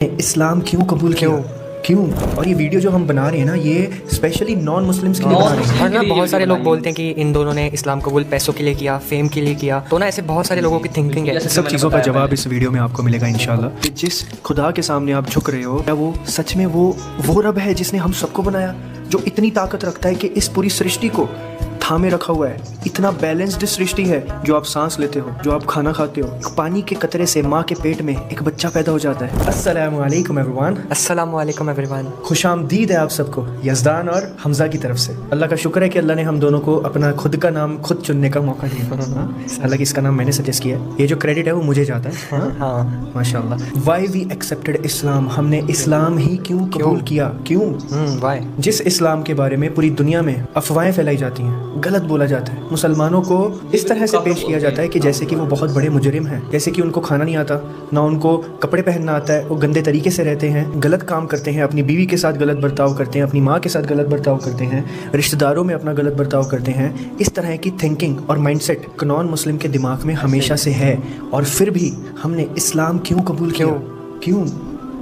इस्लाम क्यों कबूल किया, क्यों? और ये वीडियो जो हम बना रहे हैं ना, ये स्पेशली नॉन मुस्लिम्स के लिए बना रहे हैं। और ना बहुत सारे लोग बोलते हैं कि इन दोनों ने इस्लाम कबूल पैसों के लिए किया, फेम के लिए किया। तो ना ऐसे बहुत सारे लोगों की थिंकिंग है। सब चीज़ों का जवाब इस वीडियो में आपको मिलेगा इंशाल्लाह। कि जिस खुदा के सामने आप झुक रहे हो, क्या वो सच में वो रब है जिसने हम सबको बनाया, जो इतनी ताकत रखता है कि इस पूरी सृष्टि को थामे रखा हुआ है। इतना बैलेंस्ड सृष्टि है, जो आप सांस लेते हो, जो आप खाना खाते हो, पानी के कतरे से माँ के पेट में एक बच्चा पैदा हो जाता है। अस्सलामु अलैकुम एवरीवन। अस्सलामु अलैकुम एवरीवन। खुशामदीद है आप सबको यज़दान और हमजा की तरफ से। अल्लाह का शुक्र है कि अल्लाह ने हम दोनों को अपना खुद का नाम खुद चुनने का मौका दिया। हालांकि इसका नाम मैंने सजेस्ट किया है, ये जो क्रेडिट है वो मुझे जाता है। हाँ माशाल्लाह। वाई वी एक्सेप्टेड इस्लाम, हमने इस्लाम ही क्यों कबूल किया, क्यों? वाई? जिस इस्लाम के बारे में पूरी दुनिया में अफवाहें फैलाई जाती हैं, गलत बोला जाता है, मुसलमानों को इस तरह से पेश किया जाता है कि जैसे कि वो बहुत बड़े मुजरिम हैं, जैसे कि उनको खाना नहीं आता, ना उनको कपड़े पहनना आता है, वो गंदे तरीके से रहते हैं, गलत काम करते हैं, अपनी बीवी के साथ गलत बर्ताव करते हैं, अपनी माँ के साथ गलत बर्ताव करते हैं, रिश्तेदारों में अपना गलत बर्ताव करते हैं। इस तरह की थिंकिंग और माइंडसेट नॉन मुस्लिम के दिमाग में हमेशा से है। और फिर भी हमने इस्लाम क्यों कबूल किया, क्यों?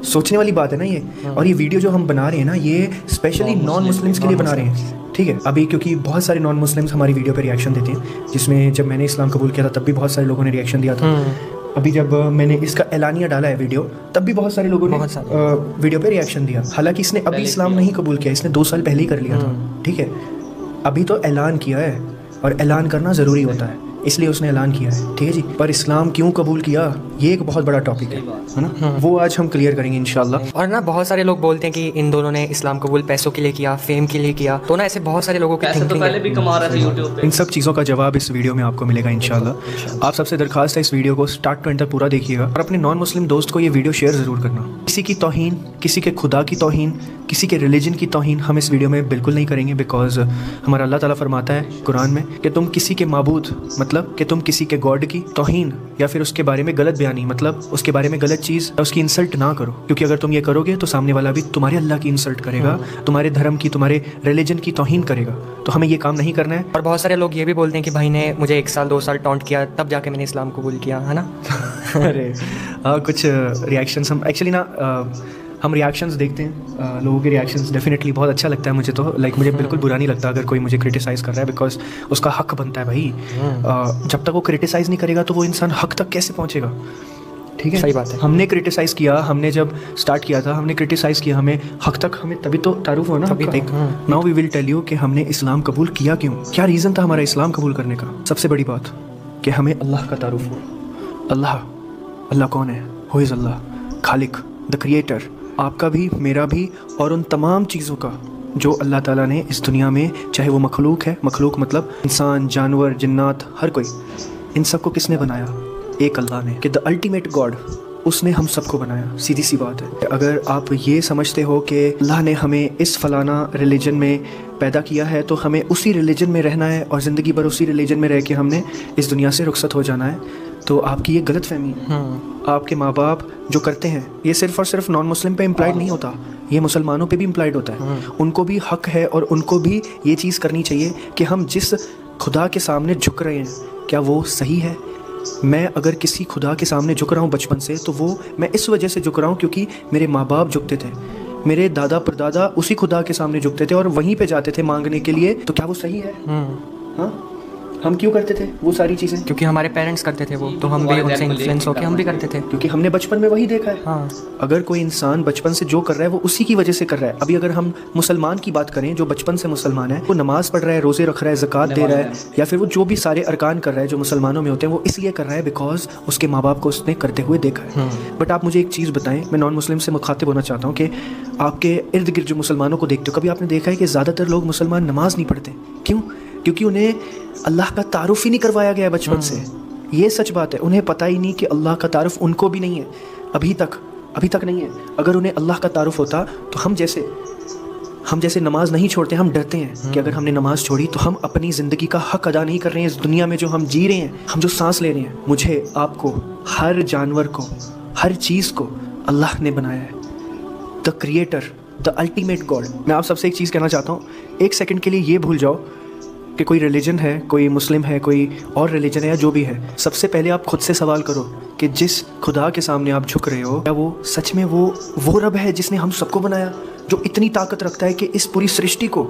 सोचने वाली बात है ना ये। और ये वीडियो जो हम बना रहे हैं ना, ये स्पेशली नॉन मुस्लिम्स के लिए बना रहे हैं, ठीक है? अभी क्योंकि बहुत सारे नॉन मुस्लिम्स हमारी वीडियो पे रिएक्शन देते हैं, जिसमें जब मैंने इस्लाम कबूल किया था तब भी बहुत सारे लोगों ने रिएक्शन दिया था। अभी जब मैंने इसका एलानिया डाला है वीडियो, तब भी बहुत सारे लोगों ने वीडियो पे रिएक्शन दिया। हालांकि इसने अभी इस्लाम नहीं कबूल किया, इसने 2 साल पहले ही कर लिया था, ठीक है? अभी तो ऐलान किया है, और ऐलान करना ज़रूरी होता है, इसलिए उसने ऐलान किया है, ठीक है जी। पर इस्लाम क्यों कबूल किया, ये एक बहुत बड़ा टॉपिक है ना? वो आज हम क्लियर करेंगे इंशाल्लाह। और ना बहुत सारे लोग बोलते हैं कि इन दोनों ने इस्लाम कबूल पैसों के लिए किया, फेम के लिए किया। तो ना ऐसे बहुत सारे लोगों की थिंकिंग तो पहले भी कमा रहे थे यूट्यूब पे। इन सब चीज़ों का जवाब इस वीडियो में आपको मिलेगा इंशाल्लाह। आप सबसे दरखास्त है, इस वीडियो को स्टार्ट टू एंड तक पूरा देखिएगा, और अपने नॉन मुस्लिम दोस्त को ये वीडियो शेयर ज़रूर करना। किसी की तौहीन, किसी के खुदा की तौहीन, किसी के रिलीजन की तौहीन हम इस वीडियो में बिल्कुल नहीं करेंगे। बिकॉज हमारा अल्लाह ताला फरमाता है कुरान में कि तुम किसी के माबूद, मतलब कि तुम किसी के गॉड की तौहीन या फिर उसके बारे में गलत बयानी, मतलब उसके बारे में गलत चीज़, उसकी इंसल्ट ना करो। क्योंकि अगर तुम ये करोगे तो सामने वाला भी तुम्हारे अल्लाह की इंसल्ट करेगा, तुम्हारे धर्म की, तुम्हारे रिलीजन की तौहीन करेगा। तो हमें ये काम नहीं करना है। और बहुत सारे लोग ये भी बोलते हैं कि भाई ने मुझे 1 साल 2 साल टॉन्ट किया, तब जाके मैंने इस्लाम कबूल किया, है ना? अरे कुछ रिएक्शंस हम एक्चुअली ना हम रिएक्शंस देखते हैं, लोगों के रिएक्शंस डेफिनेटली बहुत अच्छा लगता है मुझे तो। लाइक मुझे बिल्कुल बुरा नहीं लगता अगर कोई मुझे क्रिटिसाइज़ कर रहा है, बिकॉज उसका हक बनता है भाई। जब तक वो क्रिटिसाइज़ नहीं करेगा तो वो इंसान हक तक कैसे पहुँचेगा, ठीक है? सही बात है। हमने क्रिटिसाइज़ किया, हमने जब स्टार्ट किया था हमने क्रिटिसाइज़ किया, हमें हक तक, हमें तभी तो तारुफ हो ना। Now we will tell you कि हमने इस्लाम कबूल किया क्यों, क्या रीज़न था हमारा इस्लाम कबूल करने का। सबसे बड़ी बात कि हमें अल्लाह का तारुफ हो। अल्लाह कौन है? Who is Allah, Khaliq, the creator, आपका भी, मेरा भी, और उन तमाम चीज़ों का जो अल्लाह ताला ने इस दुनिया में, चाहे वो मखलूक है, मखलूक मतलब इंसान, जानवर, जिन्नात, हर कोई, इन सबको किसने बनाया? एक अल्लाह ने, कि द अल्टीमेट गॉड, उसने हम सबको बनाया। सीधी सी बात है। अगर आप ये समझते हो कि अल्लाह ने हमें इस फलाना रिलीजन में पैदा किया है तो हमें उसी रिलीजन में रहना है और ज़िंदगी भर उसी रिलीजन में रह के हमने इस दुनिया से रुखसत हो जाना है, तो आपकी ये गलत फहमी है। आपके माँ बाप जो करते हैं, ये सिर्फ़ और सिर्फ नॉन मुस्लिम पे इम्प्लाइड नहीं होता, ये मुसलमानों पे भी इम्प्लाइड होता है। उनको भी हक है और उनको भी ये चीज़ करनी चाहिए कि हम जिस खुदा के सामने झुक रहे हैं, क्या वो सही है? मैं अगर किसी खुदा के सामने झुक रहा हूँ बचपन से, तो वो मैं इस वजह से झुक रहा हूँ क्योंकि मेरे माँ बाप झुकते थे, मेरे दादा परदादा उसी खुदा के सामने झुकते थे और वहीं पे जाते थे मांगने के लिए। तो क्या वो सही है? हाँ, हम क्यों करते थे वो सारी चीज़ें? क्योंकि हमारे पेरेंट्स करते थे वो, तो हम भी उनसे इन्फ्लुएंस होकर हम भी करते थे, क्योंकि हमने बचपन में वही देखा है। हाँ। अगर कोई इंसान बचपन से जो कर रहा है वो उसी की वजह से कर रहा है। अभी अगर हम मुसलमान की बात करें, जो बचपन से मुसलमान है, वो नमाज़ पढ़ रहा है, रोज़े रख रहा है, ज़कात दे रहा है, या फिर वो जो भी सारे अरकान कर रहा है जो मुसलमानों में होते हैं, वो इसलिए कर रहा है बिकॉज उसके माँ बाप को उसने करते हुए देखा है। बट आप मुझे एक चीज़ बताएं, मैं नॉन मुस्लिम से मुखातिब होना चाहता हूँ कि आपके इर्द गिर्द जो मुसलमानों को देखते हो, कभी आपने देखा है कि ज़्यादातर लोग मुसलमान नमाज नहीं पढ़ते? क्यों? क्योंकि उन्हें अल्लाह का तारुफ ही नहीं करवाया गया बचपन से। ये सच बात है, उन्हें पता ही नहीं कि अल्लाह का तारुफ उनको भी नहीं है, अभी तक नहीं है। अगर उन्हें अल्लाह का तारुफ होता तो हम जैसे नमाज नहीं छोड़ते, हम डरते हैं कि अगर हमने नमाज छोड़ी तो हम अपनी ज़िंदगी का हक अदा नहीं कर रहे हैं। इस दुनिया में जो हम जी रहे हैं, हम जो सांस ले रहे हैं, मुझे, आपको, हर जानवर को, हर चीज़ को अल्लाह ने बनाया है। The creator, the ultimate God. मैं आप सबसे एक चीज़ कहना चाहता हूँ, एक सेकंड के लिए ये भूल जाओ कि कोई रिलीजन है, कोई मुस्लिम है, कोई और रिलीजन है या जो भी है, सबसे पहले आप खुद से सवाल करो कि जिस खुदा के सामने आप झुक रहे हो, क्या वो सच में वो रब है जिसने हम सबको बनाया, जो इतनी ताकत रखता है कि इस पूरी सृष्टि को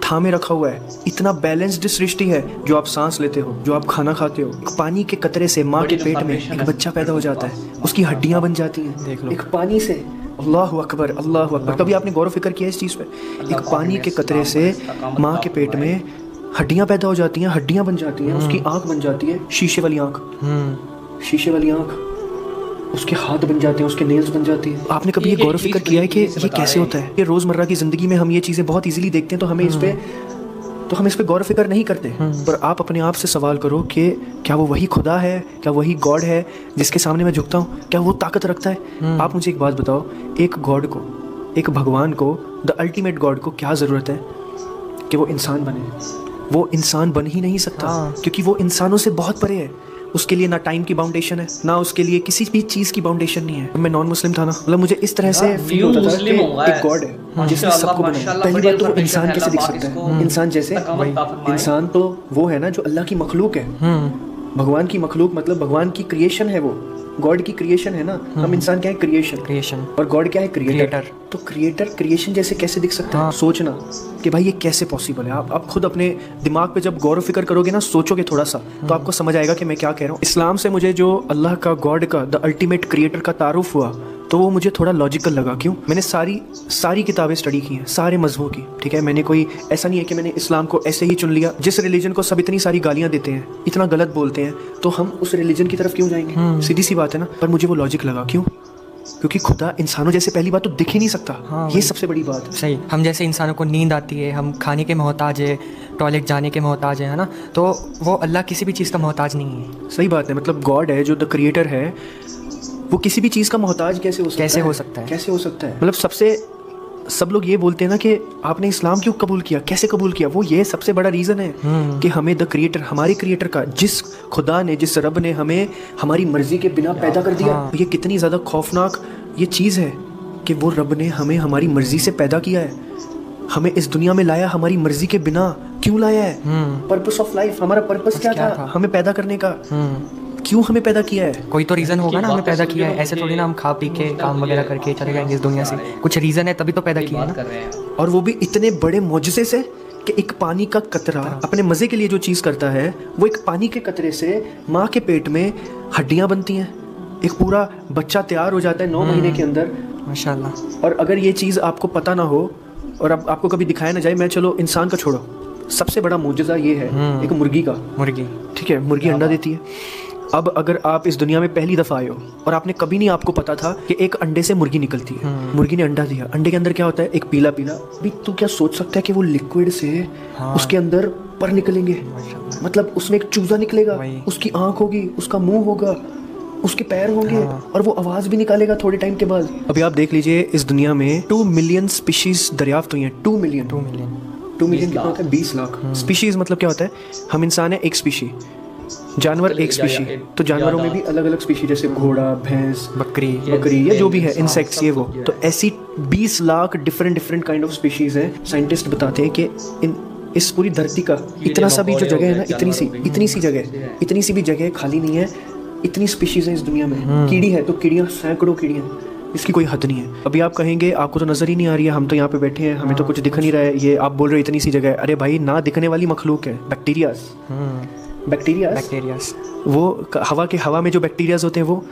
थामे रखा हुआ है। इतना बैलेंस्ड सृष्टि है, जो आप सांस लेते हो, जो आप खाना खाते हो। एक पानी के कतरे से माँ के पेट में एक बच्चा पैदा हो जाता है, उसकी हड्डियाँ बन जाती हैं। देख लो, एक पानी से, अल्लाह अकबर, अल्लाह अकबर। कभी आपने गौर फिक्र किया इस चीज़ पे? एक पानी के कतरे से माँ के पेट में हड्डियाँ पैदा हो जाती हैं, हड्डियाँ बन जाती हैं, उसकी आँख बन जाती है, शीशे वाली आँख, शीशे वाली आँख, उसके हाथ बन जाते हैं, उसके नेल्स बन जाती हैं। आपने कभी ये गौर फिक्र किया है कि ये कैसे होता है? ये रोज़मर्रा की ज़िंदगी में हम ये चीज़ें बहुत इजीली देखते हैं, तो हम इस पे गौर फिक्र नहीं करते। पर आप अपने आप से सवाल करो कि क्या वो वही खुदा है, क्या वही गॉड है जिसके सामने मैं झुकता हूँ? क्या वो ताकत रखता है? आप मुझे एक बात बताओ, एक गॉड को, एक भगवान को, द अल्टीमेट गॉड को क्या ज़रूरत है कि वो इंसान बने? वो इंसान बन ही नहीं सकता, क्योंकि वो इंसानों से बहुत परे है। उसके लिए ना टाइम की बाउंडेशन है, ना उसके लिए किसी भी चीज़ की बाउंडेशन नहीं है। मैं नॉन मुस्लिम था ना, मतलब मुझे इस तरह से फील होता था कि एक गॉड है जिसने सबको बनाया। पहली बात तो वो इंसान कैसे दिख सकता है? इंसान जैसे, इंसान तो वो है ना जो अल्लाह की मखलूक है, भगवान की मखलूक, मतलब भगवान की क्रिएशन है वो, गॉड की क्रिएशन है ना। हम इंसान क्या है? क्रिएशन। और गॉड क्या है? क्रिएटर। तो क्रिएटर क्रिएशन जैसे कैसे दिख सकता है? सोचना कि भाई ये कैसे पॉसिबल है। आप खुद अपने दिमाग पे जब गौर फिक्र करोगे ना, सोचोगे थोड़ा सा, तो आपको समझ आएगा कि मैं क्या कह रहा हूँ। इस्लाम से मुझे जो अल्लाह का, गॉड का, द अल्टीमेट क्रिएटर का तारुफ हुआ, तो वो मुझे थोड़ा लॉजिकल लगा। क्यों? मैंने सारी किताबें स्टडी की हैं, सारे मजहबों की, ठीक है। मैंने कोई ऐसा नहीं है कि मैंने इस्लाम को ऐसे ही चुन लिया। जिस रिलीजन को सब इतनी सारी गालियाँ देते हैं, इतना गलत बोलते हैं, तो हम उस रिलीजन की तरफ क्यों जाएंगे? सीधी सी बात है ना। पर मुझे वो लॉजिक लगा। क्यों? क्योंकि खुदा इंसानों जैसे पहली बात तो दिख ही नहीं सकता। ये सबसे बड़ी बात है। सही, हम जैसे इंसानों को नींद आती है, हम खाने के मोहताज है, टॉयलेट जाने के मोहताज है ना, तो वो अल्लाह किसी भी चीज़ का मोहताज नहीं है। सही बात है। मतलब गॉड है जो द क्रिएटर है, वो किसी भी चीज़ का मोहताज कैसे हो सकता है? मतलब सब लोग ये बोलते हैं ना कि आपने इस्लाम क्यों कबूल किया, कैसे कबूल किया? वो ये सबसे बड़ा रीज़न है कि हमें द क्रिएटर, हमारे क्रिएटर का, जिस खुदा ने, जिस रब ने हमें हमारी मर्जी के बिना पैदा कर दिया। ये कितनी ज़्यादा खौफनाक ये चीज़ है कि वो रब ने हमें हमारी मर्जी से पैदा किया है, हमें इस दुनिया में लाया हमारी मर्जी के बिना। क्यों लाया है? पर्पस ऑफ लाइफ, हमारा पर्पस क्या था? हमें पैदा करने का। क्यों हमें पैदा किया है? कोई तो रीज़न होगा ना हमें पैदा किया है। ऐसे थोड़ी ना हम खा पी के काम वगैरह करके चले जाएंगे इस दुनिया से। कुछ रीज़न है तभी तो पैदा किया है। और वो भी इतने बड़े मौजज़े से कि एक पानी का कतरा अपने मज़े के लिए जो चीज़ करता है, वो एक पानी के कतरे से माँ के पेट में हड्डियाँ बनती हैं, एक पूरा बच्चा तैयार हो जाता है 9 महीने के अंदर, माशाल्लाह। और अगर ये चीज़ आपको पता ना हो और अब आपको कभी दिखाया ना जाए, मैं चलो इंसान का छोड़ो, सबसे बड़ा मुजज़ा ये है एक मुर्गी का। ठीक है, मुर्गी अंडा देती है। अब अगर आप इस दुनिया में पहली दफ़ा आए हो और आपने कभी नहीं, आपको पता था कि एक अंडे से मुर्गी निकलती है, मुर्गी ने अंडा दिया, अंडे के अंदर क्या होता है? एक पीला पीला। अभी तू क्या सोच सकता है कि वो लिक्विड से उसके अंदर पर निकलेंगे? मतलब उसमें एक चूजा निकलेगा, उसकी आँख होगी, उसका मुंह होगा, उसके पैर होंगे, और वो आवाज़ भी निकालेगा थोड़े टाइम के बाद। अभी आप देख लीजिए, इस दुनिया में 2 मिलियन स्पीशीज दरियाफ्त हुई हैं। 2 मिलियन कितना होता है? 20 लाख। स्पीशीज मतलब क्या होता है? हम इंसान है एक स्पीशी, जानवर एक स्पीशी। तो जानवरों में भी अलग अलग स्पीशी, जैसे घोड़ा, भैंस, बकरी या जो भी है, इंसेक्ट्स, ये वो। तो ऐसी 20 lakh different kind of species हैं। साइंटिस्ट बताते हैं कि इस पूरी धरती का इतना सा भी जो जगह है ना, इतनी सी भी जगह खाली नहीं है। इतनी स्पीशीज है इस दुनिया में। कीड़ी है तो कीड़ियाँ, सैकड़ों कीड़ियाँ, इसकी कोई हद नहीं है। अभी आप कहेंगे आपको तो नज़र ही नहीं आ रही है, हम तो यहाँ पे बैठे हैं, हमें तो कुछ दिख नहीं रहा है, ये आप बोल रहे हो इतनी सी जगह। अरे भाई, ना दिखने वाली मखलूक है बैक्टीरियाज। वो हवा में जो बैक्टीरियाज होते हैं, वो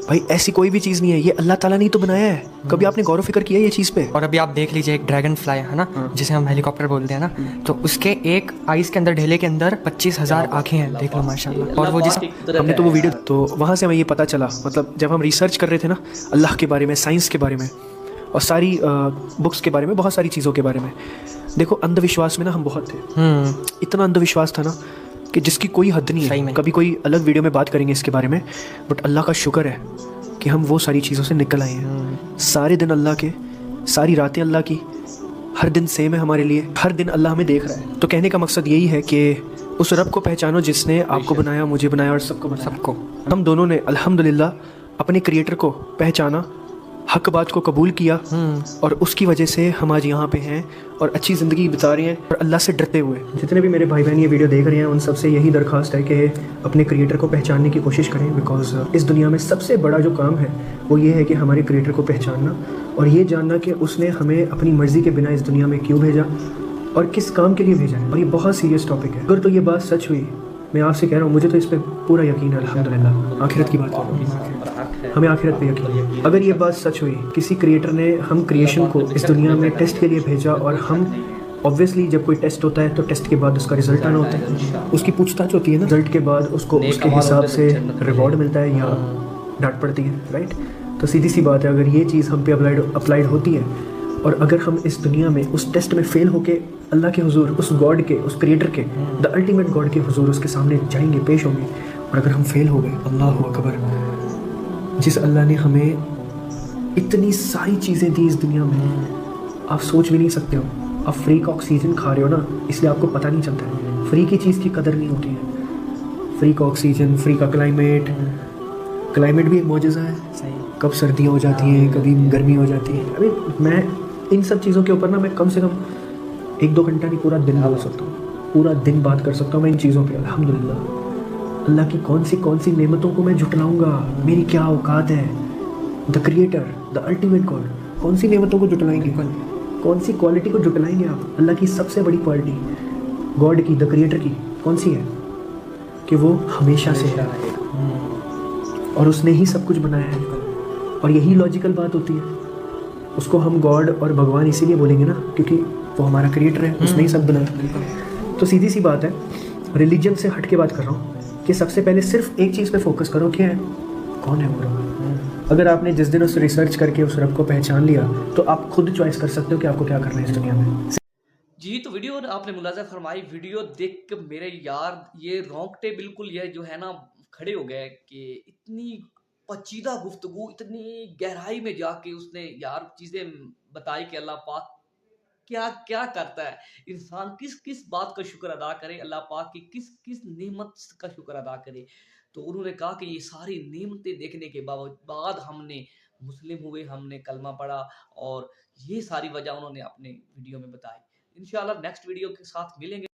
भाई ऐसी कोई भी चीज़ नहीं है, ये अल्लाह ताला ने तो बनाया है। कभी आपने गौर फिक्र किया ये चीज़ पे? और अभी आप देख लीजिए, एक ड्रैगन फ्लाई है ना, जिसे हम हेलीकॉप्टर बोलते हैं ना, तो उसके एक आइस के अंदर, ढेले के अंदर 25,000 आँखें हैं। देख लो माशाल्लाह। और वो हमने तो वो वीडियो, तो वहाँ से हमें ये पता चला, मतलब जब हम रिसर्च कर रहे थे ना अल्लाह के बारे में, साइंस के बारे में, और सारी बुक्स के बारे में, बहुत सारी चीज़ों के बारे में। देखो, अंधविश्वास में ना हम बहुत थे। इतना अंधविश्वास था ना कि जिसकी कोई हद नहीं है। कभी कोई अलग वीडियो में बात करेंगे इसके बारे में। बट अल्लाह का शुक्र है कि हम वो सारी चीज़ों से निकल आए हैं। सारे दिन अल्लाह के, सारी रातें अल्लाह की, हर दिन सेम है हमारे लिए, हर दिन अल्लाह हमें देख रहा है। तो कहने का मकसद यही है कि उस रब को पहचानो जिसने आपको बनाया, मुझे बनाया और सबको बनाया। हम दोनों ने अल्हम्दुलिल्लाह अपने क्रिएटर को पहचाना, हक बात को कबूल किया और उसकी वजह से हम आज यहाँ पे हैं और अच्छी ज़िंदगी बिता रहे हैं और अल्लाह से डरते हुए। जितने भी मेरे भाई बहन ये वीडियो देख रहे हैं उन सबसे यही दरख्वास्त है कि अपने क्रिएटर को पहचानने की कोशिश करें, बिकॉज इस दुनिया में सबसे बड़ा जो काम है वो ये है कि हमारे क्रिएटर को पहचानना और ये जानना कि उसने हमें अपनी मर्ज़ी के बिना इस दुनिया में क्यों भेजा और किस काम के लिए भेजा है। और ये बहुत सीरियस टॉपिक है। अगर तो ये बात सच हुई, मैं आपसे कह रहा हूँ, मुझे तो इस पर पूरा यकीन है अल्हम्दुलिल्लाह। आखिरत की बात है, हमें आखिरत पे यकीन। अगर ये बात सच हुई, किसी क्रिएटर ने हम क्रिएशन को इस दुनिया में टेस्ट के लिए भेजा और हम ऑब्वियसली जब कोई टेस्ट होता है तो टेस्ट के बाद उसका रिजल्ट आना होता है, उसकी पूछताछ होती है ना, रिजल्ट के बाद उसको उसके हिसाब से रिवॉर्ड मिलता है या डांट पड़ती है, राइट। तो सीधी सी बात है, अगर ये चीज़ हम पे अप्लाइड होती है और अगर हम इस दुनिया में उस टेस्ट में फेल होके अल्लाह के हुजूर, उस गॉड के, उस क्रिएटर के, द अल्टीमेट गॉड के हुजूर उसके सामने जाएंगे, पेश होंगे, और अगर हम फेल हो गए, अल्लाह अकबर, जिस अल्लाह ने हमें इतनी सारी चीज़ें दी इस दुनिया में, आप सोच भी नहीं सकते हो। आप फ्री का ऑक्सीजन खा रहे हो ना, इसलिए आपको पता नहीं चलता है, फ्री की चीज़ की कदर नहीं होती है। फ्री का ऑक्सीजन, फ्री का क्लाइमेट भी एक मौजज़ा है। सही। कब सर्दियाँ हो जाती हैं, कभी गर्मी हो जाती है। अभी मैं इन सब चीज़ों के ऊपर ना मैं कम से कम 1-2 घंटा नहीं, पूरा दिन बोल सकता हूँ, पूरा दिन बात कर सकता हूँ मैं इन चीज़ों पे। अल्हम्दुलिल्लाह, अल्लाह की कौन सी नेमतों को मैं जुटलाऊँगा, मेरी क्या औकात है। The creator, the ultimate God, कौन सी नेमतों को जुटलाएंगे, कौन सी क्वालिटी को जुटलाएंगे आप। अल्लाह की सबसे बड़ी क्वालिटी, गॉड की, द क्रिएटर की, कौन सी है कि वो हमेशा से है और उसने ही सब कुछ बनाया है। और यही लॉजिकल बात होती है। उसको हम गॉड और भगवान इसीलिए बोलेंगे ना क्योंकि वो हमारा क्रिएटर है, उसने ही सब बनाया। तो सीधी सी बात है, रिलीजन से हट के बात कर रहा हूँ कि सबसे पहले सिर्फ एक चीज़ पे फोकस करो कि कौन है वो रब। अगर आपने जिस दिन उस रिसर्च करके उस रब को पहचान लिया तो आप खुद चॉइस कर सकते हो कि आपको क्या करना है इस दुनिया में। जी, तो वीडियो आपने मुलाज़ा फरमाई, वीडियो देख के मेरे यार ये रोंगटे बिल्कुल ये जो है ना खड़े हो गए कि इतनी पचीदा गुफ्तगू, इतनी गहराई में जाके उसने यार चीज़ें बताई कि अल्लाह पाक क्या-क्या करता है। इंसान किस-किस बात का शुक्र अदा करे, अल्लाह पाक की किस-किस नेमत का शुक्र अदा करे। तो उन्होंने कहा कि ये सारी नेमतें देखने के बाद हमने मुस्लिम हुए, हमने कलमा पढ़ा और ये सारी वजह उन्होंने अपने वीडियो में बताई। इंशाल्लाह नेक्स्ट वीडियो के साथ मिलेंगे।